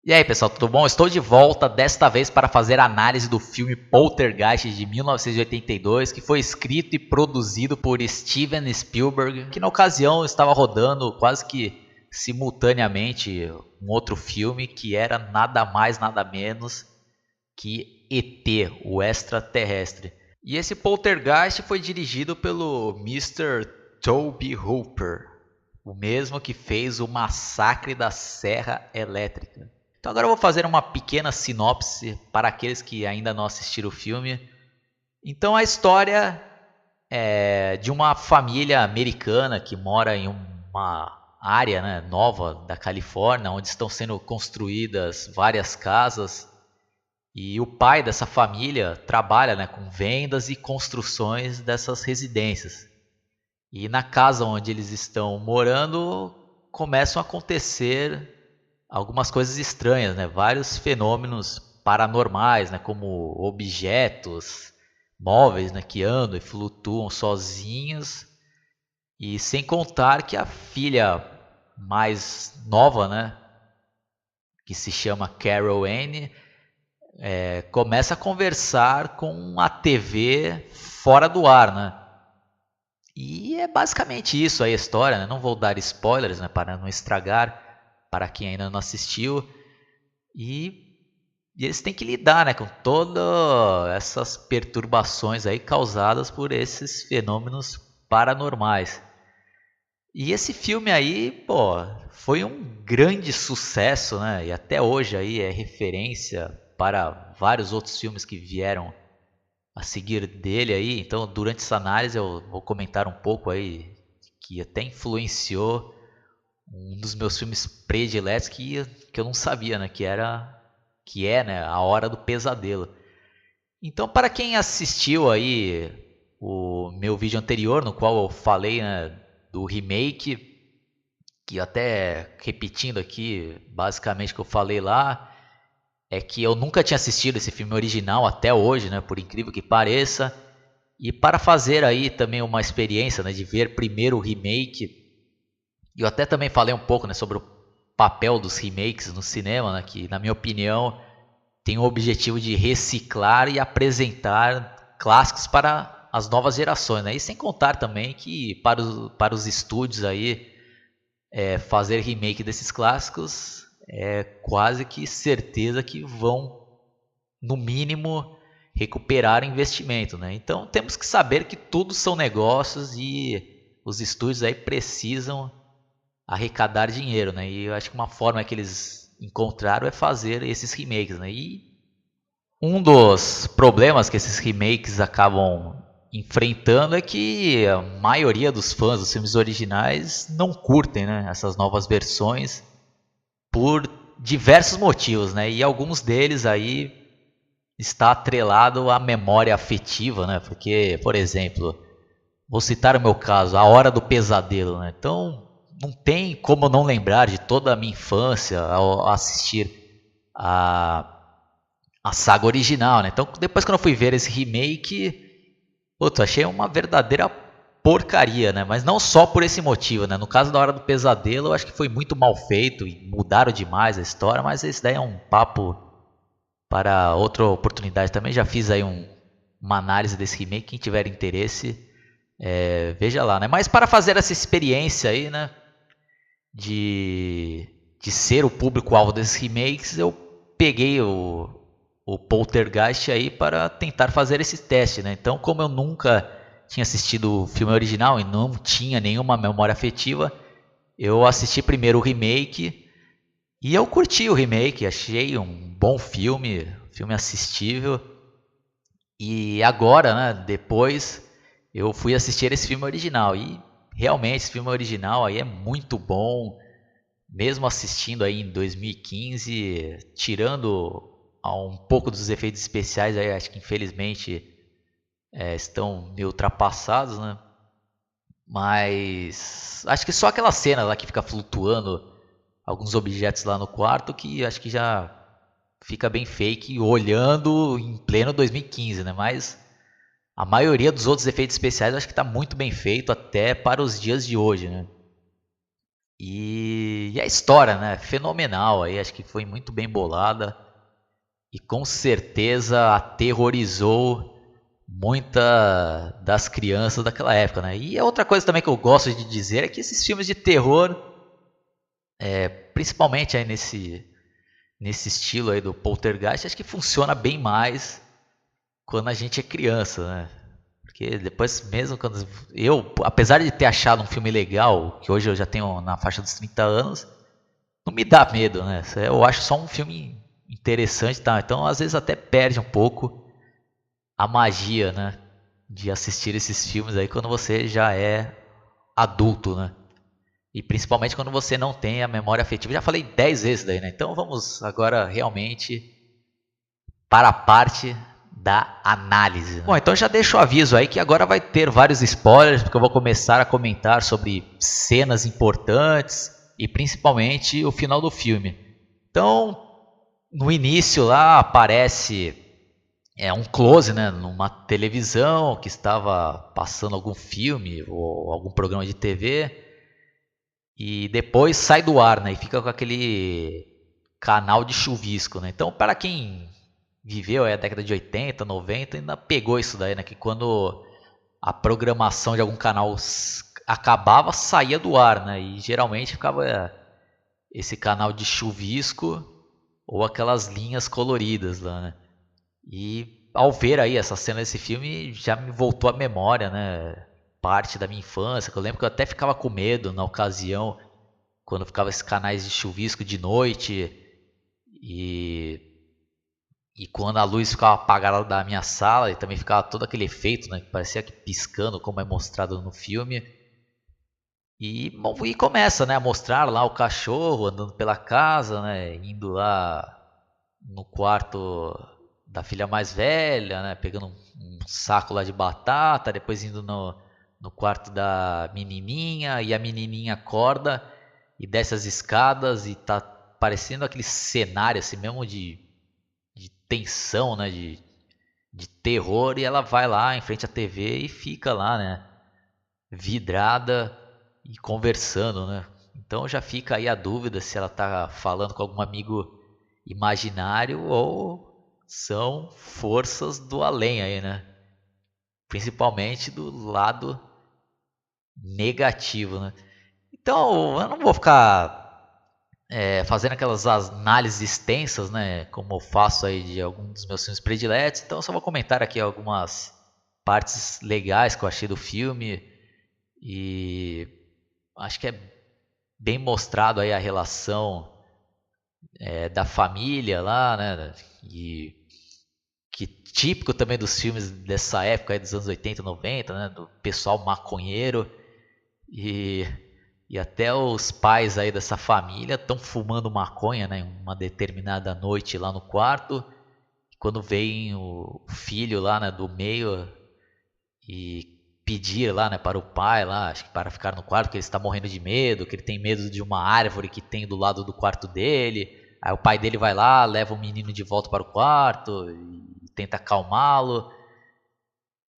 E aí, pessoal, tudo bom? Estou de volta desta vez para fazer a análise do filme Poltergeist de 1982, que foi escrito e produzido por Steven Spielberg, que na ocasião estava rodando quase que simultaneamente um outro filme que era nada mais, nada menos que ET, o extraterrestre. E esse Poltergeist foi dirigido pelo Mr. Tobe Hooper, o mesmo que fez o Massacre da Serra Elétrica. Então agora eu vou fazer uma pequena sinopse para aqueles que ainda não assistiram o filme. Então a história é de uma família americana que mora em uma área, né, nova da Califórnia, onde estão sendo construídas várias casas. E o pai dessa família trabalha, né, com vendas e construções dessas residências. E na casa onde eles estão morando começam a acontecer algumas coisas estranhas, né? Vários fenômenos paranormais, né? Como objetos, móveis, né? Que andam e flutuam sozinhos. E sem contar que a filha mais nova, né? Que se chama Carol Anne, começa a conversar com a TV fora do ar, né? E é basicamente isso aí a história, né? Não vou dar spoilers, né? Para não estragar para quem ainda não assistiu. E eles têm que lidar, né, com todas essas perturbações aí causadas por esses fenômenos paranormais. E esse filme aí, pô, foi um grande sucesso, né? E até hoje aí é referência para vários outros filmes que vieram a seguir dele aí. Então, durante essa análise eu vou comentar um pouco aí que até influenciou um dos meus filmes prediletos que eu não sabia, né, que é, né, A Hora do Pesadelo. Então, para quem assistiu aí o meu vídeo anterior, no qual eu falei, né, do remake, que até repetindo aqui, basicamente o que eu falei lá, é que eu nunca tinha assistido esse filme original até hoje, né, por incrível que pareça. E para fazer aí também uma experiência, né, de ver primeiro o remake, e eu até também falei um pouco, né, sobre o papel dos remakes no cinema, né, que na minha opinião tem o objetivo de reciclar e apresentar clássicos para as novas gerações, né? E sem contar também que para os estúdios aí fazer remake desses clássicos é quase que certeza que vão, no mínimo, recuperar o investimento, né? Então temos que saber que tudo são negócios e os estúdios aí precisam arrecadar dinheiro, né? E eu acho que uma forma que eles encontraram é fazer esses remakes, né? E um dos problemas que esses remakes acabam enfrentando é que a maioria dos fãs dos filmes originais não curtem, né, essas novas versões por diversos motivos, né? E alguns deles aí está atrelado à memória afetiva, né? Porque, por exemplo, vou citar o meu caso, A Hora do Pesadelo, né? Então, não tem como não lembrar de toda a minha infância ao assistir a, a saga original, né? Então, depois quando eu fui ver esse remake, putz, achei uma verdadeira porcaria, né? Mas não só por esse motivo, né? No caso da Hora do Pesadelo, eu acho que foi muito mal feito e mudaram demais a história, mas esse daí é um papo para outra oportunidade também. Já fiz aí uma análise desse remake, quem tiver interesse, veja lá, né? Mas para fazer essa experiência aí, né, de ser o público-alvo desses remakes, eu peguei o Poltergeist aí para tentar fazer esse teste, né? Então, como eu nunca tinha assistido o filme original e não tinha nenhuma memória afetiva, eu assisti primeiro o remake e eu curti o remake, achei um bom filme, filme assistível. E agora, né, depois eu fui assistir esse filme original e realmente esse filme original aí é muito bom, mesmo assistindo aí em 2015, tirando um pouco dos efeitos especiais aí, acho que infelizmente estão meio ultrapassados, né? Mas acho que só aquela cena lá que fica flutuando alguns objetos lá no quarto que acho que já fica bem fake olhando em pleno 2015, né? Mas a maioria dos outros efeitos especiais eu acho que está muito bem feito até para os dias de hoje, né? E a história, né? Fenomenal aí, acho que foi muito bem bolada e com certeza aterrorizou muita das crianças daquela época, né? E a outra coisa também que eu gosto de dizer é que esses filmes de terror, principalmente aí nesse estilo aí do Poltergeist, acho que funciona bem mais quando a gente é criança, né? Porque depois mesmo quando eu, apesar de ter achado um filme legal, que hoje eu já tenho na faixa dos 30 anos, não me dá medo, né? Eu acho só um filme interessante, tá? Então às vezes até perde um pouco a magia, né? De assistir esses filmes aí quando você já é adulto, né? E principalmente quando você não tem a memória afetiva. Já falei 10 vezes daí, né? Então vamos agora realmente para a parte da análise, né? Bom, então já deixo o aviso aí que agora vai ter vários spoilers, porque eu vou começar a comentar sobre cenas importantes e principalmente o final do filme. Então, no início lá aparece um close, né, numa televisão que estava passando algum filme ou algum programa de TV e depois sai do ar, né, e fica com aquele canal de chuvisco, né? Então, para quem viveu a década de 80, 90, ainda pegou isso daí, né, que quando a programação de algum canal acabava, saía do ar, né? E geralmente ficava esse canal de chuvisco ou aquelas linhas coloridas lá, né? E ao ver aí essa cena desse filme, já me voltou à memória, né? Parte da minha infância, que eu lembro que eu até ficava com medo na ocasião, quando ficava esses canais de chuvisco de noite e, e quando a luz ficava apagada da minha sala e também ficava todo aquele efeito, né? Que parecia que piscando, como é mostrado no filme. E começa, né, a mostrar lá o cachorro andando pela casa, né? Indo lá no quarto da filha mais velha, né? Pegando um saco lá de batata, depois indo no quarto da menininha, e a menininha acorda e desce as escadas e tá parecendo aquele cenário assim mesmo de tensão, né? De terror, e ela vai lá em frente à TV e fica lá, né? Vidrada e conversando, né? Então já fica aí a dúvida se ela tá falando com algum amigo imaginário ou são forças do além aí, né? Principalmente do lado negativo, né? Então eu não vou ficar fazendo aquelas análises extensas, né? Como eu faço aí de alguns dos meus filmes prediletos. Então eu só vou comentar aqui algumas partes legais que eu achei do filme e acho que é bem mostrado aí a relação da família lá, né? E que típico também dos filmes dessa época aí dos anos 80, 90, né? Do pessoal maconheiro e, e até os pais aí dessa família estão fumando maconha, né? Uma determinada noite lá no quarto. Quando vem o filho lá, né, do meio e pedir lá, né, para o pai lá, acho que para ficar no quarto, que ele está morrendo de medo, que ele tem medo de uma árvore que tem do lado do quarto dele. Aí o pai dele vai lá, leva o menino de volta para o quarto e tenta acalmá-lo.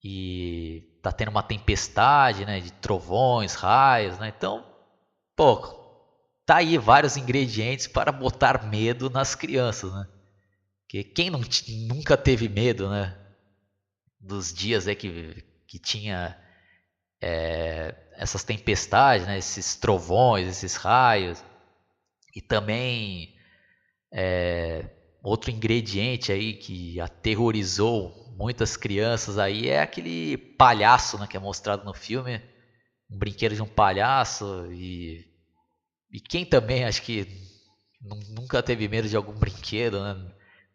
E tá tendo uma tempestade, né, de trovões, raios, né? Então, pô, tá aí vários ingredientes para botar medo nas crianças, né? Que quem nunca teve medo, né, dos dias aí que tinha essas tempestades, né, esses trovões, esses raios, e também outro ingrediente aí que aterrorizou muitas crianças aí é aquele palhaço, né, que é mostrado no filme, um brinquedo de um palhaço e quem também acho que nunca teve medo de algum brinquedo, né?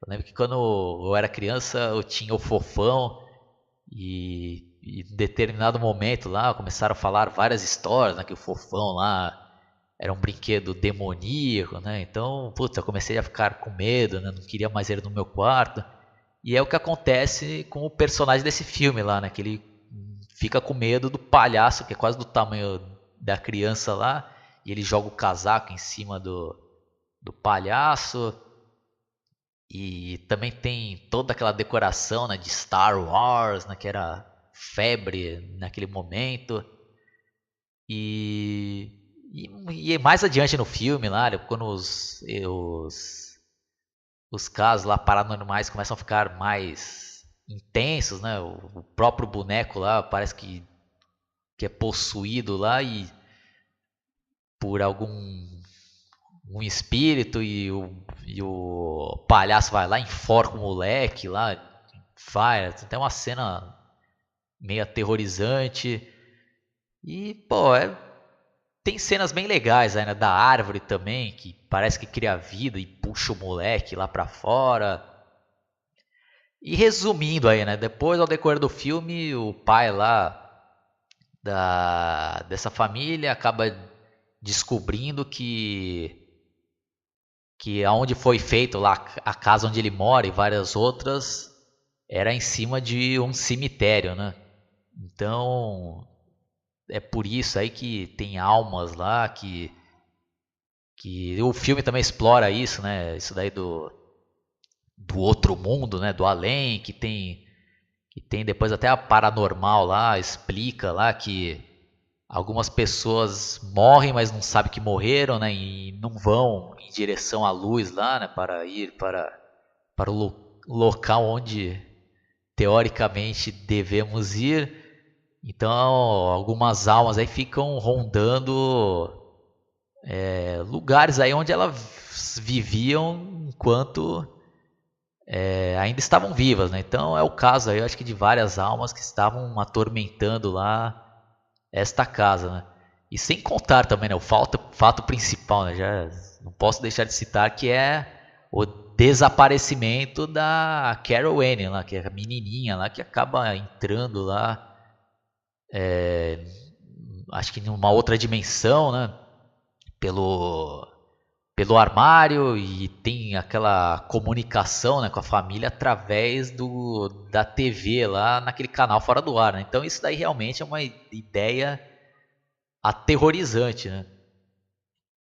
Eu lembro que quando eu era criança eu tinha o Fofão e em determinado momento lá começaram a falar várias histórias, né, que o Fofão lá era um brinquedo demoníaco, né? Então, putz, eu comecei a ficar com medo, né? Não queria mais ele no meu quarto. E é o que acontece com o personagem desse filme lá, né? Que ele fica com medo do palhaço, que é quase do tamanho da criança lá, e ele joga o casaco em cima do palhaço. E também tem toda aquela decoração, né, de Star Wars, né, que era febre naquele momento. E, E mais adiante no filme lá, quando os casos lá paranormais começam a ficar mais intensos, né? O próprio boneco lá parece que é possuído lá e por algum um espírito e o palhaço vai lá, enforca o moleque lá, faz até uma cena meio aterrorizante. E, pô, tem cenas bem legais aí, né? Da árvore também, que parece que cria vida e puxa o moleque lá pra fora. E resumindo aí, né? Depois, ao decorrer do filme, o pai lá dessa família acaba descobrindo que aonde foi feito lá a casa onde ele mora e várias outras era em cima de um cemitério, né? Então é por isso aí que tem almas lá que o filme também explora isso, né? Isso daí do outro mundo, né? Do além, que tem depois até a paranormal lá, explica lá que algumas pessoas morrem, mas não sabem que morreram, né? E não vão em direção à luz lá, né? Para ir para o local onde teoricamente devemos ir. Então, algumas almas aí ficam rondando lugares aí onde elas viviam enquanto ainda estavam vivas, né? Então é o caso aí, eu acho que de várias almas que estavam atormentando lá esta casa, né? E sem contar também, né, o fato principal, né? Já não posso deixar de citar que é o desaparecimento da Carol Anne lá, que é a menininha lá que acaba entrando lá, acho que numa outra dimensão, né? Pelo pelo armário e tem aquela comunicação, né, com a família através da TV lá naquele canal fora do ar, né? Então isso daí realmente é uma ideia aterrorizante, né?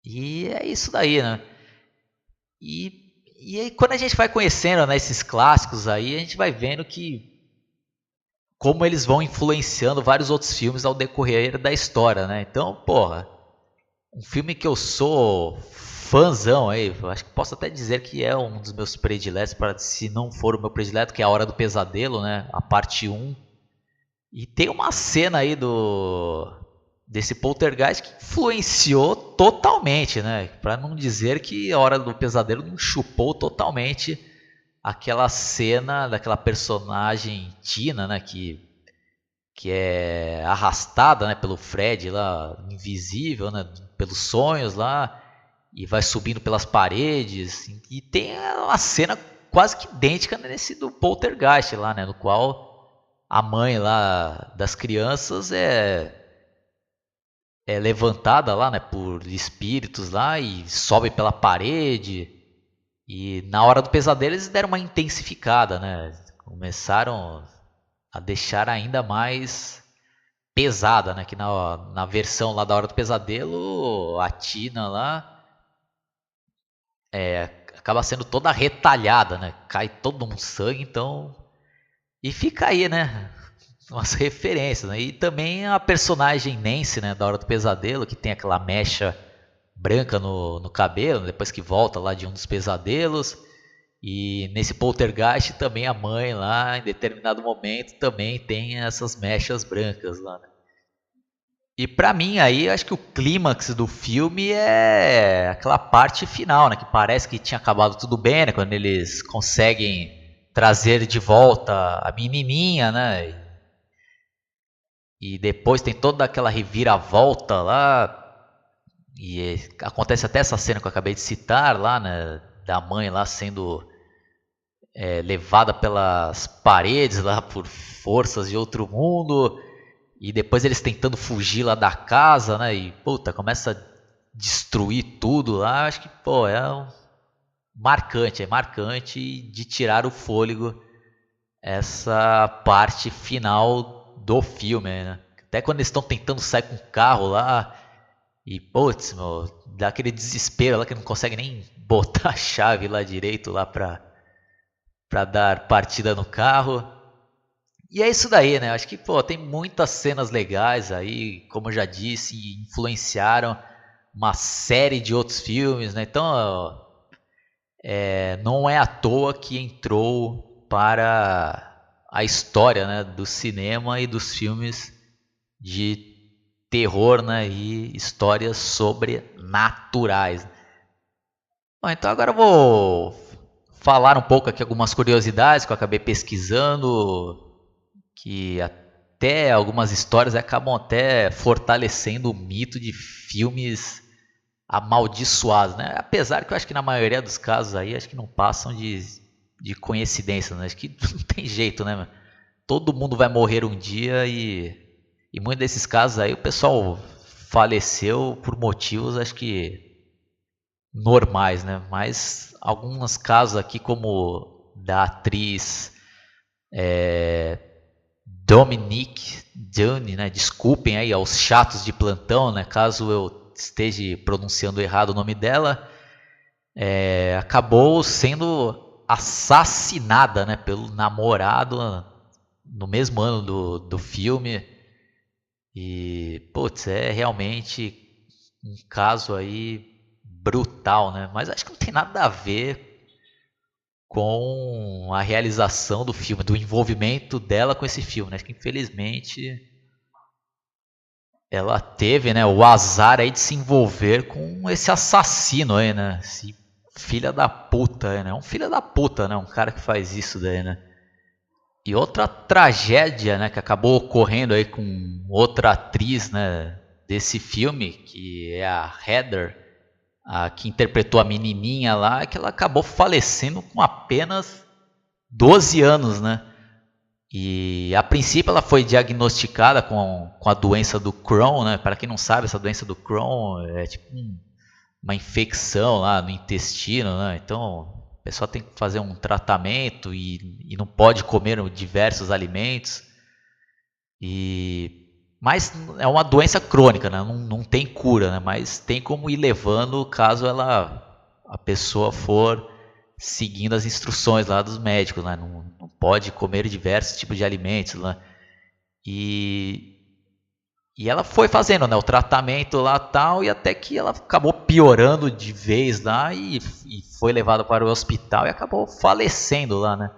E é isso daí, né? E aí quando a gente vai conhecendo, né, esses clássicos aí, a gente vai vendo que como eles vão influenciando vários outros filmes ao decorrer da história, né? Então, porra, um filme que eu sou fãzão aí, acho que posso até dizer que é um dos meus prediletos, se não for o meu predileto, que é A Hora do Pesadelo, né? A parte um. E tem uma cena aí desse Poltergeist que influenciou totalmente, né? Para não dizer que A Hora do Pesadelo não chupou totalmente aquela cena daquela personagem Tina, né? Que é arrastada, né, pelo Fred lá, invisível, né, pelos sonhos lá, e vai subindo pelas paredes. E tem uma cena quase que idêntica nesse do Poltergeist lá, né, no qual a mãe lá das crianças é levantada lá, né, por espíritos lá e sobe pela parede. E na hora do pesadelo eles deram uma intensificada, né, começaram a deixar ainda mais pesada, né? Que na versão lá da Hora do Pesadelo, a Tina lá acaba sendo toda retalhada, né? Cai todo um sangue, então. E fica aí, né? Umas referências, né? E também a personagem Nancy, né? Da Hora do Pesadelo, que tem aquela mecha branca no cabelo, depois que volta lá de um dos pesadelos. E nesse Poltergeist também a mãe lá, em determinado momento, também tem essas mechas brancas lá, né? E pra mim aí, eu acho que o clímax do filme é aquela parte final, né? Que parece que tinha acabado tudo bem, né? Quando eles conseguem trazer de volta a menininha, né? E depois tem toda aquela reviravolta lá. E acontece até essa cena que eu acabei de citar lá, né? Da mãe lá sendo levada pelas paredes lá por forças de outro mundo. E depois eles tentando fugir lá da casa, né? E puta, começa a destruir tudo lá. Acho que, pô, é marcante de tirar o fôlego essa parte final do filme, né? Até quando eles estão tentando sair com o carro lá e, putz, meu, dá aquele desespero lá que não consegue nem botar a chave lá direito lá pra dar partida no carro. E é isso daí, né? Acho que, pô, tem muitas cenas legais aí, como eu já disse, influenciaram. uma série de outros filmes, né? Então não é à toa que entrou para a história, né, do cinema e dos filmes de terror, né, e histórias sobrenaturais. Bom, então agora eu vou falar um pouco aqui algumas curiosidades que eu acabei pesquisando, que até algumas histórias acabam até fortalecendo o mito de filmes amaldiçoados, né? Apesar que eu acho que na maioria dos casos aí, acho que não passam de coincidência, né? Acho que não tem jeito, né? Todo mundo vai morrer um dia e muitos desses casos aí o pessoal faleceu por motivos, acho que normais, né? Mas alguns casos aqui, como da atriz Dominique Dunne, né? Desculpem aí aos chatos de plantão, né? Caso eu esteja pronunciando errado o nome dela, acabou sendo assassinada, né? Pelo namorado no mesmo ano do filme. E, putz, é realmente um caso aí brutal, né? Mas acho que não tem nada a ver com a realização do filme, do envolvimento dela com esse filme, né? Acho que infelizmente ela teve, né, o azar aí de se envolver com esse assassino aí, né? Esse filho da puta aí, né? Um filho da puta, né? Um cara que faz isso daí, né? E outra tragédia, né, que acabou ocorrendo aí com outra atriz, né, desse filme, que é a Heather, que interpretou a menininha lá, que ela acabou falecendo com apenas 12 anos, né? E a princípio ela foi diagnosticada com a doença do Crohn, né? Para quem não sabe, essa doença do Crohn é tipo uma infecção lá no intestino, né? Então a pessoa tem que fazer um tratamento e não pode comer diversos alimentos. Mas é uma doença crônica, né? Não tem cura, né? Mas tem como ir levando caso a pessoa for seguindo as instruções lá dos médicos, né? Não pode comer diversos tipos de alimentos, né? E ela foi fazendo, né, o tratamento lá tal, e até que ela acabou piorando de vez lá e foi levada para o hospital e acabou falecendo lá, né?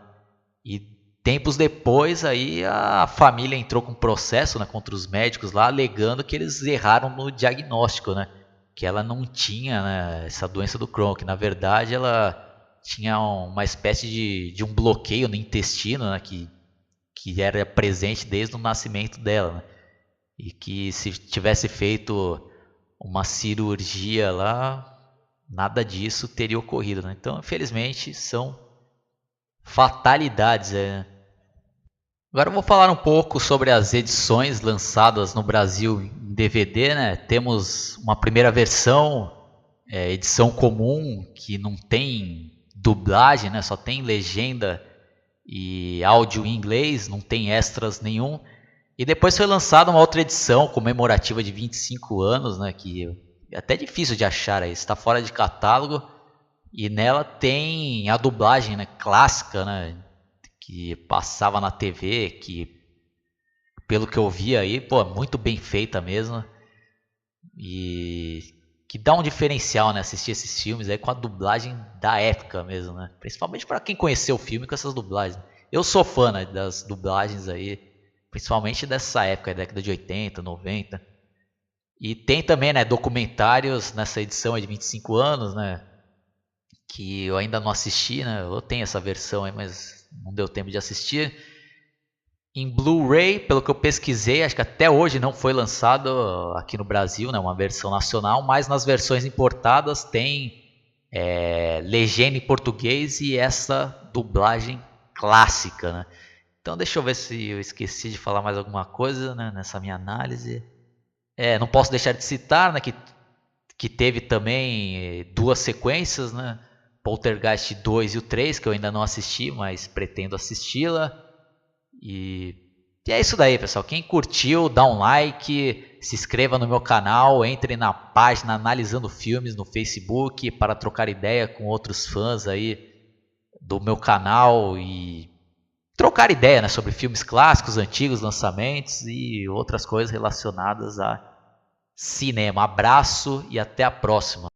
E tempos depois aí a família entrou com processo, né, contra os médicos lá, alegando que eles erraram no diagnóstico, né? Que ela não tinha, né, essa doença do Crohn, que na verdade ela tinha uma espécie de um bloqueio no intestino, né, que era presente desde o nascimento dela, né? E que se tivesse feito uma cirurgia lá, nada disso teria ocorrido, né? Então, infelizmente, são fatalidades, né? Agora eu vou falar um pouco sobre as edições lançadas no Brasil em DVD, né? Temos uma primeira versão, edição comum, que não tem dublagem, né? Só tem legenda e áudio em inglês, não tem extras nenhum. E depois foi lançada uma outra edição comemorativa de 25 anos, né, que é até difícil de achar, está fora de catálogo. E nela tem a dublagem, né, clássica, né, que passava na TV, que pelo que eu vi aí, pô, é muito bem feita mesmo. E que dá um diferencial, né, assistir esses filmes aí com a dublagem da época mesmo, né? Principalmente para quem conheceu o filme com essas dublagens. Eu sou fã, né, das dublagens aí, principalmente dessa época, década de 80, 90. E tem também, né, documentários nessa edição de 25 anos, né, que eu ainda não assisti, né? Eu tenho essa versão aí, mas não deu tempo de assistir. Em Blu-ray, pelo que eu pesquisei, acho que até hoje não foi lançado aqui no Brasil, né, uma versão nacional, mas nas versões importadas tem legenda em português e essa dublagem clássica, né? Então deixa eu ver se eu esqueci de falar mais alguma coisa, né, nessa minha análise. Não posso deixar de citar, né, que teve também duas sequências, né? Poltergeist 2 e o 3, que eu ainda não assisti, mas pretendo assisti-la. E é isso daí, pessoal. Quem curtiu, dá um like, se inscreva no meu canal, entre na página Analisando Filmes no Facebook para trocar ideia com outros fãs aí do meu canal e trocar ideia, né, sobre filmes clássicos, antigos, lançamentos e outras coisas relacionadas a cinema. Abraço e até a próxima.